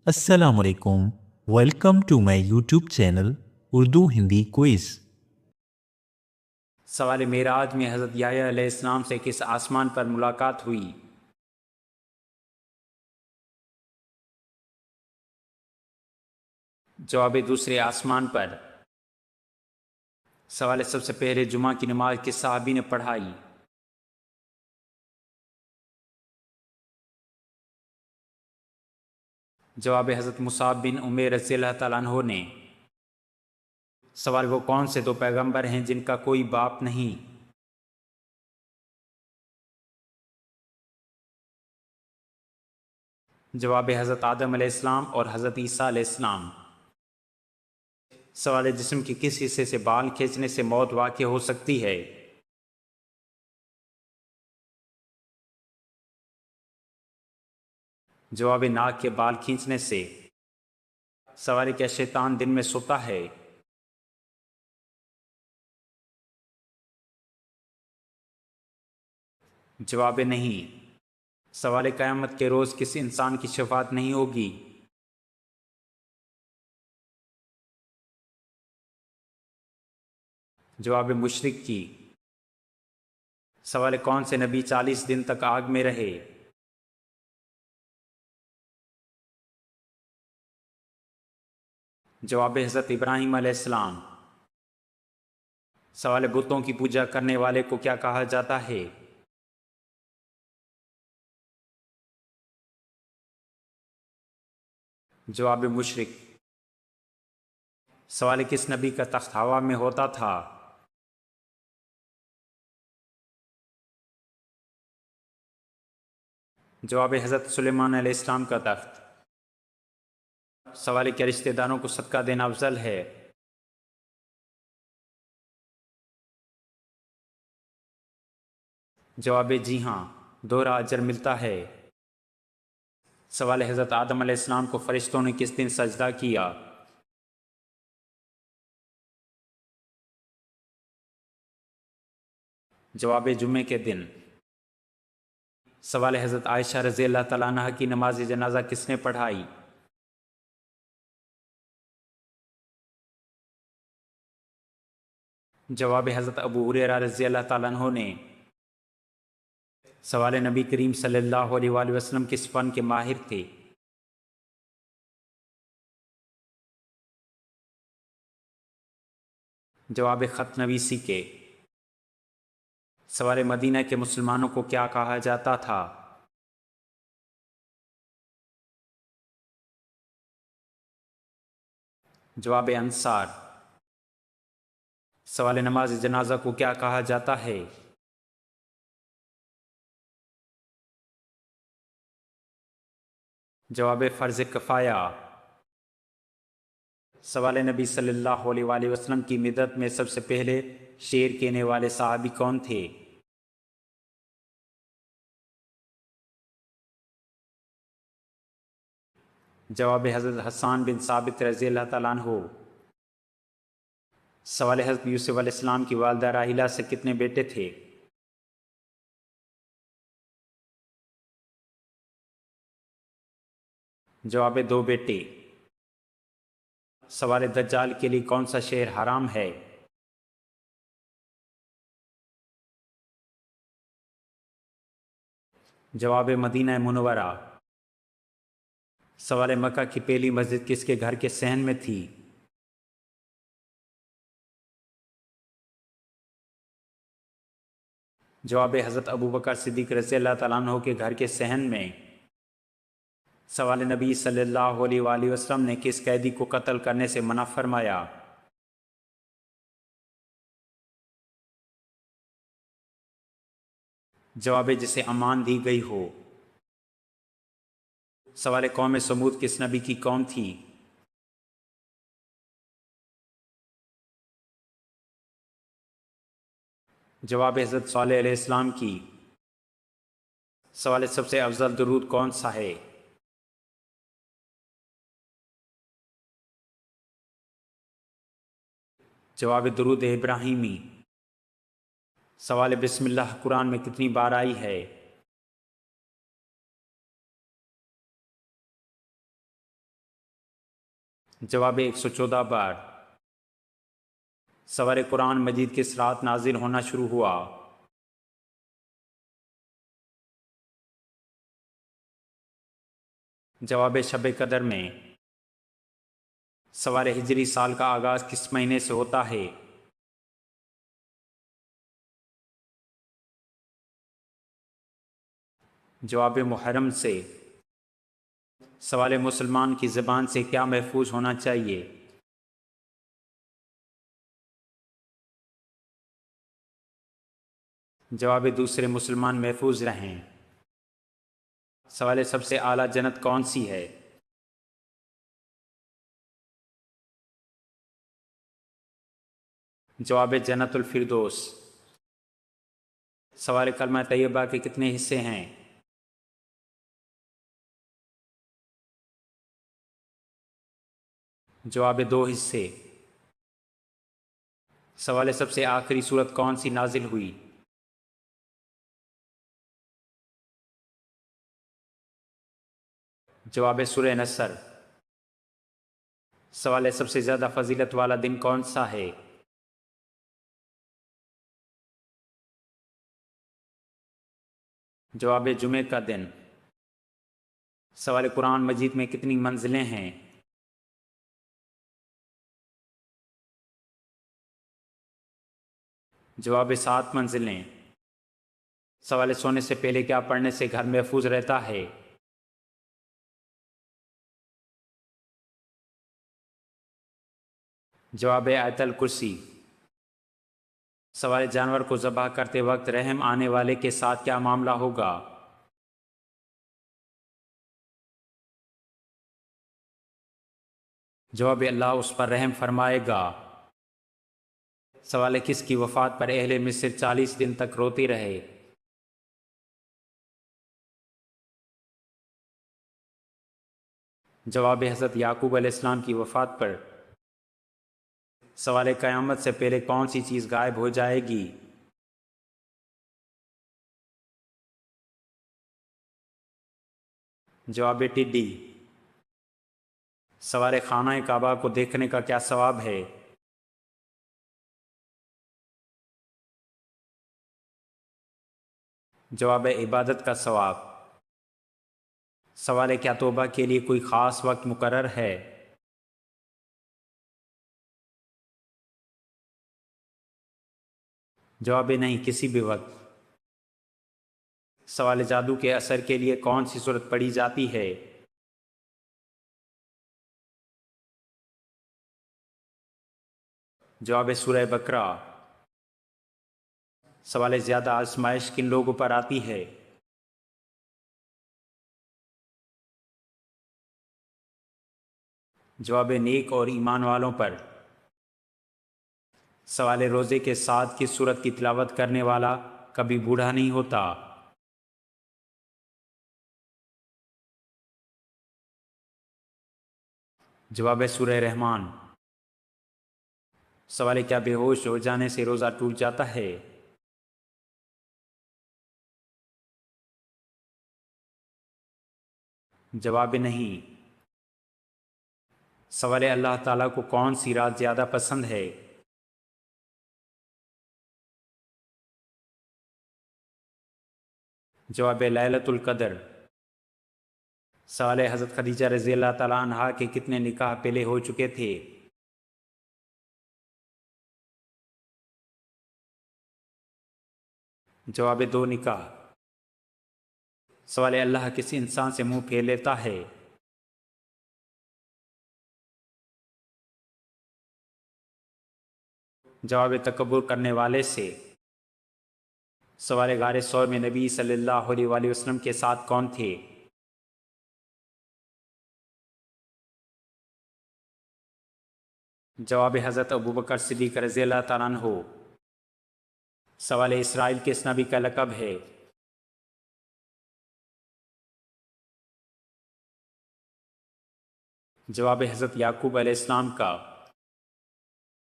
السلام علیکم، welcome to my YouTube channel Urdu Hindi quiz. سوال معراج میں حضرت یحییٰ علیہ السلام سے کس آسمان پر ملاقات ہوئی؟ جواب دوسرے آسمان پر۔ سوال سب سے پہلے جمعہ کی نماز کس صحابی نے پڑھائی؟ جواب حضرت مصعب بن عمیر رضی اللہ تعالیٰ عنہ نے۔ سوال وہ کون سے دو پیغمبر ہیں جن کا کوئی باپ نہیں؟ جواب حضرت آدم علیہ السلام اور حضرت عیسیٰ علیہ السلام۔ سوال جسم کے کس حصے سے بال کھینچنے سے موت واقع ہو سکتی ہے؟ جواب ناک کے بال کھینچنے سے۔ سوال کیا شیطان دن میں سوتا ہے؟ جواب نہیں۔ سوال قیامت کے روز کسی انسان کی شفاعت نہیں ہوگی؟ جواب مشرک کی۔ سوال کون سے نبی 40 دن تک آگ میں رہے؟ جواب حضرت ابراہیم علیہ السلام۔ سوال بتوں کی پوجا کرنے والے کو کیا کہا جاتا ہے؟ جواب مشرک۔ سوال کس نبی کا تخت ہوا میں ہوتا تھا؟ جواب حضرت سلیمان علیہ السلام کا تخت۔ سوال کیا رشتہ داروں کو صدقہ دینا افضل ہے؟ جواب جی ہاں، دوہرا اجر ملتا ہے۔ سوال حضرت آدم علیہ السلام کو فرشتوں نے کس دن سجدہ کیا؟ جواب جمعے کے دن۔ سوال حضرت عائشہ رضی اللہ تعالیٰ عنہ کی نماز جنازہ کس نے پڑھائی؟ جواب حضرت ابو ہریرہ رضی اللہ تعالیٰ عنہ نے۔ سوال نبی کریم صلی اللہ علیہ وآلہ وسلم کس فن کے ماہر تھے؟ جواب خط نویسی کے۔ سوال مدینہ کے مسلمانوں کو کیا کہا جاتا تھا؟ جواب انصار۔ سوال نماز جنازہ کو کیا کہا جاتا ہے؟ جواب فرض کفایہ۔ سوال نبی صلی اللہ علیہ وآلہ وسلم کی مدت میں سب سے پہلے شعر کہنے والے صحابی کون تھے؟ جواب حضرت حسان بن ثابت رضی اللہ تعالیٰ عنہ۔ سوال حضرت یوسف علیہ السلام کی والدہ راحیلہ سے کتنے بیٹے تھے؟ جواب 2 بیٹے۔ سوال دجال کے لیے کون سا شہر حرام ہے؟ جواب مدینہ منورہ۔ سوال مکہ کی پہلی مسجد کس کے گھر کے صحن میں تھی؟ جواب حضرت ابوبکر صدیق رضی اللہ تعالیٰ عنہ کے گھر کے صحن میں۔ سوال نبی صلی اللہ علیہ وآلہ وسلم نے کس قیدی کو قتل کرنے سے منع فرمایا؟ جواب جسے امان دی گئی ہو۔ سوال قوم سمود کس نبی کی قوم تھی؟ جواب حضرت صالح علیہ السلام کی۔ سوال سب سے افضل درود کون سا ہے؟ جواب درود ابراہیمی۔ سوال بسم اللہ قرآن میں کتنی بار آئی ہے؟ جواب 114 بار۔ سوار قرآن مجید کس رات نازل ہونا شروع ہوا؟ جواب شب قدر میں۔ سوار ہجری سال کا آغاز کس مہینے سے ہوتا ہے؟ جواب محرم سے۔ سوال مسلمان کی زبان سے کیا محفوظ ہونا چاہیے؟ جواب دوسرے مسلمان محفوظ رہیں۔ سوال سب سے اعلیٰ جنت کون سی ہے؟ جواب جنت الفردوس۔ سوال کلمہ طیبہ کے کتنے حصے ہیں؟ جواب 2 حصے۔ سوال سب سے آخری سورت کون سی نازل ہوئی؟ جواب سورہ نصر۔ سوال سب سے زیادہ فضیلت والا دن کون سا ہے؟ جواب جمعہ کا دن۔ سوال قرآن مجید میں کتنی منزلیں ہیں؟ جواب 7 منزلیں۔ سوال سونے سے پہلے کیا پڑھنے سے گھر محفوظ رہتا ہے؟ جواب آیت الکرسی۔ سوال جانور کو ذبح کرتے وقت رحم آنے والے کے ساتھ کیا معاملہ ہوگا؟ جواب اللہ اس پر رحم فرمائے گا۔ سوال کس کی وفات پر اہل مصر 40 دن تک روتے رہے؟ جواب حضرت یعقوب علیہ السلام کی وفات پر۔ سوال قیامت سے پہلے کون سی چیز غائب ہو جائے گی؟ جواب ٹڈی۔ سوال خانہ کعبہ کو دیکھنے کا کیا ثواب ہے؟ جواب عبادت کا ثواب۔ سوال کیا توبہ کے لیے کوئی خاص وقت مقرر ہے؟ جواب نہیں، کسی بھی وقت۔ سوال جادو کے اثر کے لیے کون سی صورت پڑھی جاتی ہے؟ جواب سورہ بقرہ۔ سوال زیادہ آزمائش کن لوگوں پر آتی ہے؟ جواب نیک اور ایمان والوں پر۔ سوال روزے کے ساتھ کس سورت کی تلاوت کرنے والا کبھی بوڑھا نہیں ہوتا؟ جواب سورہ رحمان۔ سوال کیا بے ہوش ہو جانے سے روزہ ٹوٹ جاتا ہے؟ جواب نہیں۔ سوال اللہ تعالیٰ کو کون سی رات زیادہ پسند ہے؟ جواب لیلۃ القدر۔ سوال حضرت خدیجہ رضی اللہ تعالیٰ عنہا کے کتنے نکاح پہلے ہو چکے تھے؟ جواب 2 نکاح۔ سوال اللہ کسی انسان سے منہ پھیر لیتا ہے؟ جواب تکبر کرنے والے سے۔ سوال غار ثور میں نبی صلی اللہ علیہ وآلہ وسلم کے ساتھ کون تھے؟ جواب حضرت ابوبکر صدیق رضی اللہ تعالیٰ عنہ۔ سوال اسرائیل کس نبی کا لقب ہے؟ جواب حضرت یعقوب علیہ السلام کا۔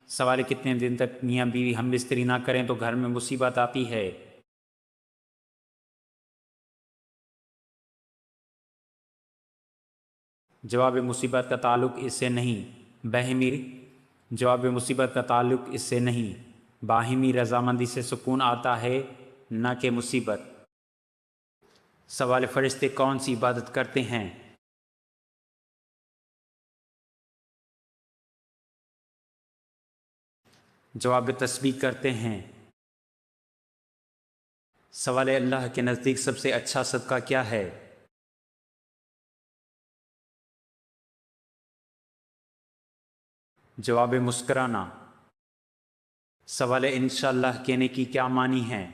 سوال کتنے دن تک میاں بیوی ہم بستری نہ کریں تو گھر میں مصیبت آتی ہے؟ جواب مصیبت کا تعلق اس سے نہیں۔ باہمی جواب مصیبت کا تعلق اس سے نہیں، باہمی رضامندی سے سکون آتا ہے نہ کہ مصیبت۔ سوال فرشتے کون سی عبادت کرتے ہیں؟ جواب تسبیح کرتے ہیں۔ سوال اللہ کے نزدیک سب سے اچھا صدقہ کیا ہے؟ جواب مسکرانا۔ سوال انشاءاللہ کہنے کی کیا معنی ہے؟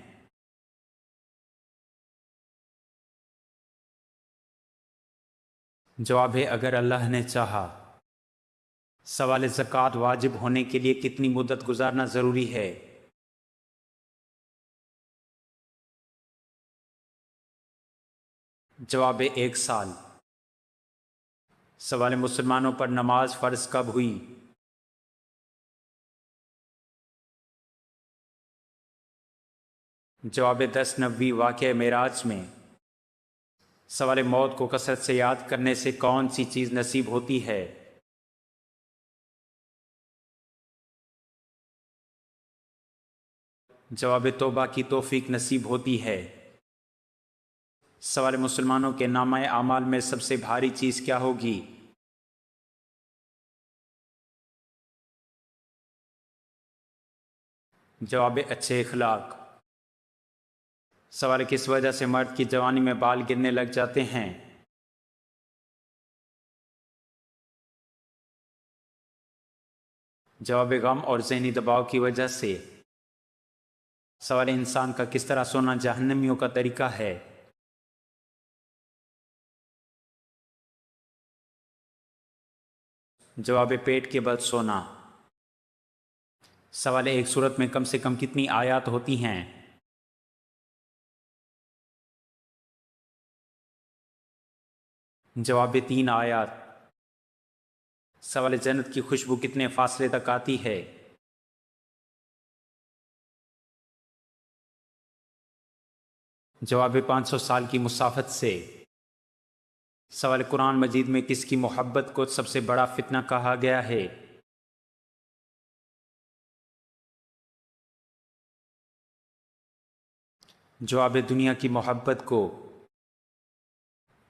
جواب ہے اگر اللہ نے چاہا۔ سوال زکوٰۃ واجب ہونے کے لیے کتنی مدت گزارنا ضروری ہے؟ جواب 1 سال۔ سوال مسلمانوں پر نماز فرض کب ہوئی؟ جواب 10 نبوی واقعہ معراج میں۔ سوال موت کو کثرت سے یاد کرنے سے کون سی چیز نصیب ہوتی ہے؟ جواب توبہ کی توفیق نصیب ہوتی ہے۔ سوال مسلمانوں کے نامہ اعمال میں سب سے بھاری چیز کیا ہوگی؟ جواب اچھے اخلاق۔ سوال کس وجہ سے مرد کی جوانی میں بال گرنے لگ جاتے ہیں؟ جواب غم اور ذہنی دباؤ کی وجہ سے۔ سوال انسان کا کس طرح سونا جہنمیوں کا طریقہ ہے؟ جواب پیٹ کے بل سونا۔ سوال ایک سورت میں کم سے کم کتنی آیات ہوتی ہیں؟ جواب 3 آیات۔ سوال جنت کی خوشبو کتنے فاصلے تک آتی ہے؟ جواب 500 سال کی مسافت سے۔ سوال قرآن مجید میں کس کی محبت کو سب سے بڑا فتنہ کہا گیا ہے؟ جواب دنیا کی محبت کو۔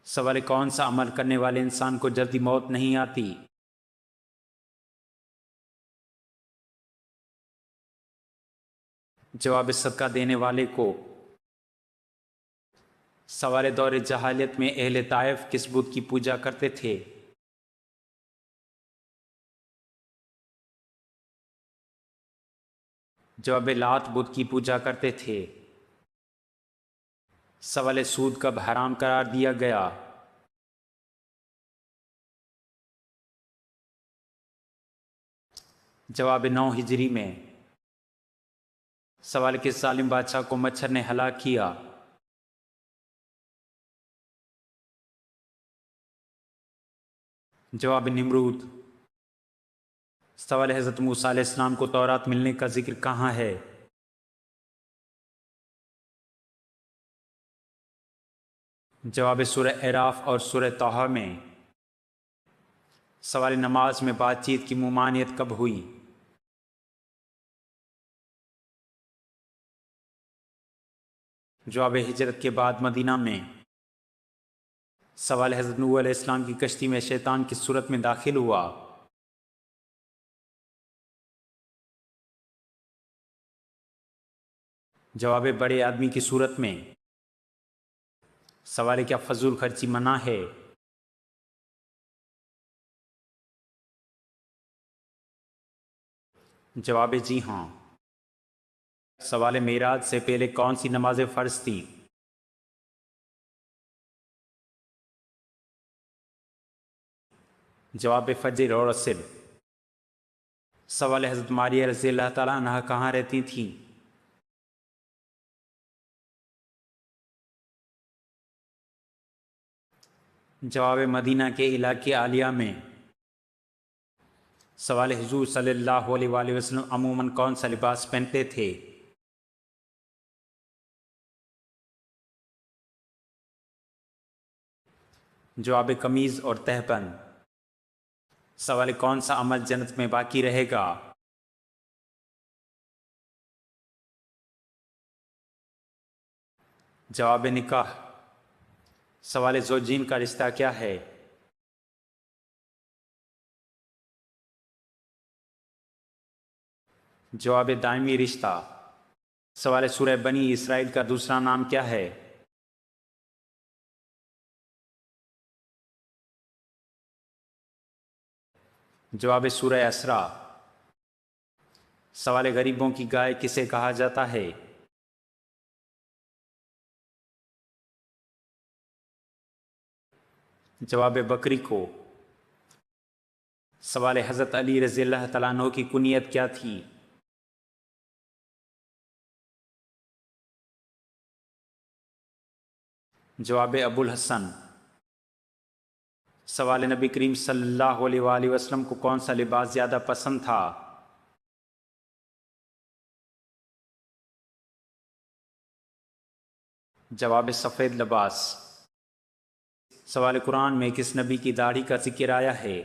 سوال کون سا عمل کرنے والے انسان کو جلدی موت نہیں آتی؟ جواب صدقہ دینے والے کو۔ سوال دور جہالیت میں اہل طائف کس بت کی پوجا کرتے تھے؟ جواب لات بت کی پوجا کرتے تھے۔ سوال سود کب حرام قرار دیا گیا؟ جواب 9 ہجری میں۔ سوال کس ظالم بادشاہ کو مچھر نے ہلاک کیا؟ جواب نمرود۔ سوال حضرت موسیٰ علیہ السلام کو تورات ملنے کا ذکر کہاں ہے؟ جواب سورہ اعراف اور سورہ طٰہٰ میں۔ سوال نماز میں بات چیت کی ممانعت کب ہوئی؟ جواب ہجرت کے بعد مدینہ میں۔ سوال حضرت نوح علیہ السلام کی کشتی میں شیطان کس صورت میں داخل ہوا؟ جواب بڑے آدمی کی صورت میں۔ سوال کیا فضول خرچی منع ہے؟ جواب جی ہاں۔ سوال معراج سے پہلے کون سی نمازیں فرض تھیں؟ جواب فجر اور عصر۔ سوال حضرت ماریہ رضی اللہ تعالیٰ عنہ کہاں رہتی تھیں؟ جواب مدینہ کے علاقے عالیہ میں۔ سوال حضور صلی اللہ علیہ وآلہ وسلم عموماً کون سا لباس پہنتے تھے؟ جواب قمیض اور تہبند۔ سوال کون سا عمل جنت میں باقی رہے گا؟ جواب نکاح۔ سوال زوجین کا رشتہ کیا ہے؟ جواب دائمی رشتہ۔ سوال سورہ بنی اسرائیل کا دوسرا نام کیا ہے؟ جواب سورہ اسراء۔ سوال غریبوں کی گائے کسے کہا جاتا ہے؟ جواب بکری کو۔ سوال حضرت علی رضی اللہ تعالیٰ عنہ کی کنیت کیا تھی؟ جواب ابو الحسن۔ سوال نبی کریم صلی اللہ علیہ وآلہ وسلم کو کون سا لباس زیادہ پسند تھا؟ جواب سفید لباس۔ سوال قرآن میں کس نبی کی داڑھی کا ذکر آیا ہے؟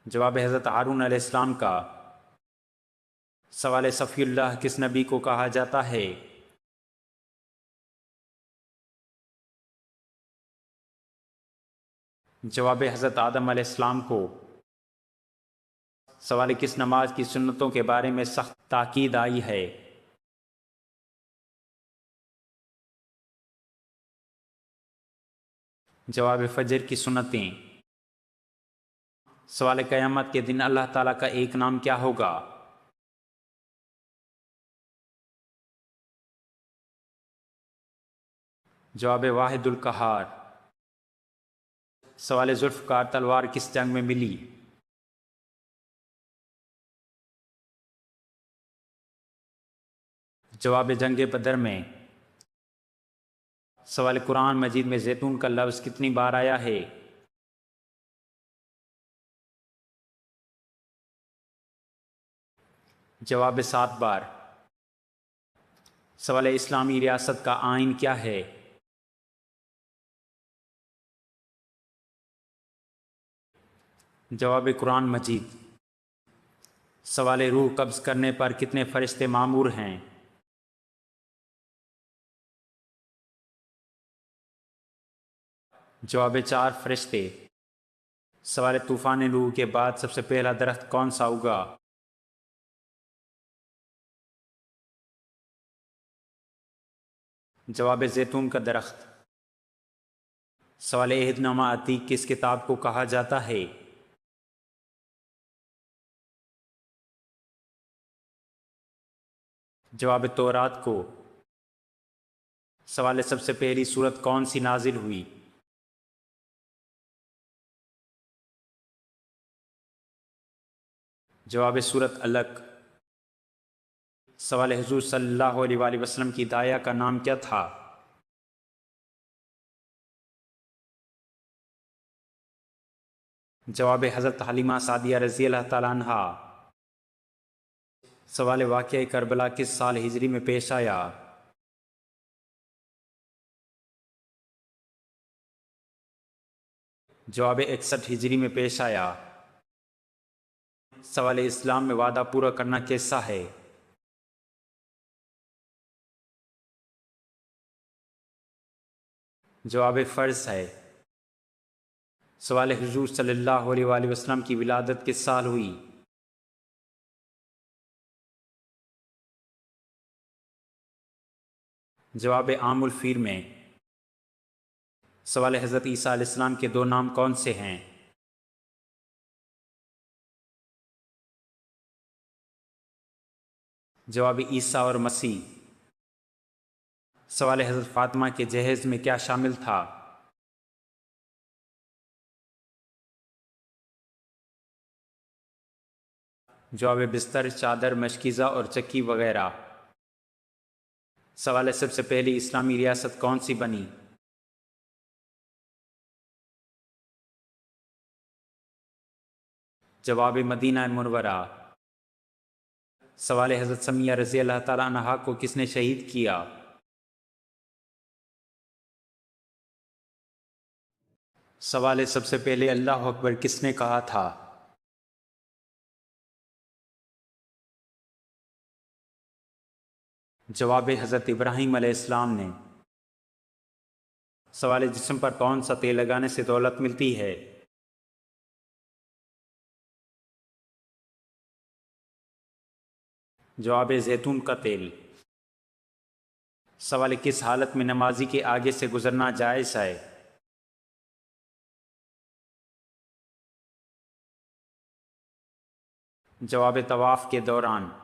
جواب حضرت ہارون علیہ السلام کا۔ سوال صفی اللہ کس نبی کو کہا جاتا ہے؟ جواب حضرت آدم علیہ السلام کو۔ سوال کس نماز کی سنتوں کے بارے میں سخت تاکید آئی ہے؟ جواب فجر کی سنتیں۔ سوال قیامت کے دن اللہ تعالیٰ کا ایک نام کیا ہوگا؟ جواب واحد القہار۔ سوال ذوالفقار تلوار کس جنگ میں ملی؟ جواب جنگ بدر میں۔ سوال قرآن مجید میں زیتون کا لفظ کتنی بار آیا ہے؟ جواب 7 بار۔ سوال اسلامی ریاست کا آئین کیا ہے؟ جواب قرآن مجید۔ سوال روح قبض کرنے پر کتنے فرشتے مامور ہیں؟ جواب 4 فرشتے۔ سوال طوفان نوح کے بعد سب سے پہلا درخت کون سا اگا؟ جواب زیتون کا درخت۔ سوال عہد نامہ عتیق کس کتاب کو کہا جاتا ہے؟ جواب تورات کو۔ سوال سب سے پہلی سورت کون سی نازل ہوئی؟ جواب سورت علق۔ سوال حضور صلی اللہ علیہ وآلہ وسلم کی داعیہ کا نام کیا تھا؟ جواب حضرت حلیمہ سعدیہ رضی اللہ تعالیٰ عنہا۔ سوال واقعہ کربلا کس سال ہجری میں پیش آیا؟ جواب 61 ہجری میں پیش آیا۔ سوال اسلام میں وعدہ پورا کرنا کیسا ہے؟ جواب فرض ہے۔ سوال حضور صلی اللہ علیہ وآلہ وسلم کی ولادت کس سال ہوئی؟ جواب عام الفیل میں۔ سوال حضرت عیسیٰ علیہ السلام کے 2 نام کون سے ہیں؟ جواب عیسیٰ اور مسیح۔ سوال حضرت فاطمہ کے جہیز میں کیا شامل تھا؟ جواب بستر، چادر، مشکیزہ اور چکی وغیرہ۔ سوال سب سے پہلی اسلامی ریاست کون سی بنی؟ جواب مدینہ منورہ۔ سوال حضرت سمیہ رضی اللہ تعالیٰ عنہا کو کس نے شہید کیا؟ سوال ہے سب سے پہلے اللہ اکبر کس نے کہا تھا؟ جواب ہے حضرت ابراہیم علیہ السلام نے۔ سوال ہے جسم پر کون سا تیل لگانے سے دولت ملتی ہے؟ جواب ہے زیتون کا تیل۔ سوال ہے کس حالت میں نمازی کے آگے سے گزرنا جائز ہے؟ جواب ہے طواف کے دوران۔